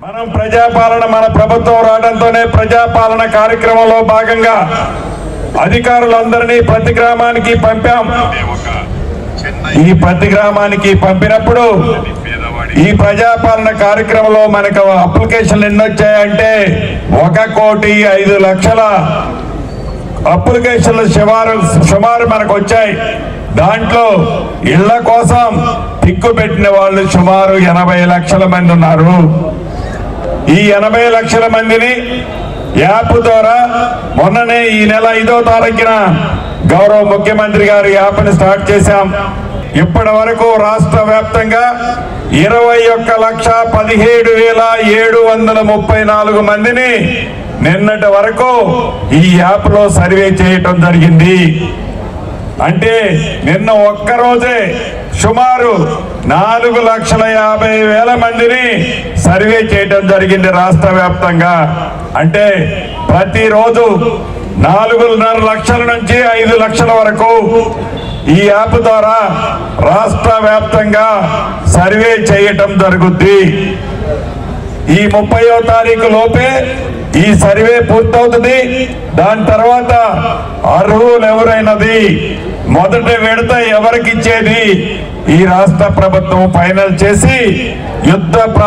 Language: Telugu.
మనం ప్రజాపాలన మన ప్రభుత్వం రావడంతోనే ప్రజాపాలన కార్యక్రమంలో భాగంగా అధికారులందరినీ ప్రతి గ్రామానికి పంపాం. ఈ ప్రతి గ్రామానికి పంపినప్పుడు ఈ ప్రజాపాలన కార్యక్రమంలో మనకు అప్లికేషన్లు ఎన్ని వచ్చాయంటే 1,05,00,000 అప్లికేషన్లు సుమారు మనకు వచ్చాయి. దాంట్లో ఇళ్ల కోసం టిక్కు పెట్టిన వాళ్ళు సుమారు 80 లక్షల మంది ఉన్నారు. ఈ 80 లక్షల మందిని యాప్ ద్వారా మొన్ననే ఈ నెల 5వ తారీఖున గౌరవ ముఖ్యమంత్రి గారు యాప్ని స్టార్ట్ చేశాం. ఇప్పటి వరకు రాష్ట్ర వ్యాప్తంగా 21,17,734 మందిని నిన్నటి వరకు ఈ యాప్ లో సర్వే చేయటం జరిగింది. అంటే నిన్న ఒక్కరోజే సుమారు 4,50,000 మందిని సర్వే చేయటం జరిగింది రాష్ట్ర వ్యాప్తంగా. అంటే ప్రతిరోజు 4.5 లక్షల నుంచి 5 లక్షల వరకు ఈ యాప్ ద్వారా రాష్ట్ర వ్యాప్తంగా సర్వే చేయటం జరుగుద్ది. ఈ 30వ తారీఖు లోపే ఈ సర్వే పూర్తవుతుంది. దాని తర్వాత అర్హులు ఎవరైనది మొదటి విడత ఎవరికి ఇచ్చేది ఈ రాష్ట్ర ప్రభుత్వం ఫైనల్ చేసి యుద్ధ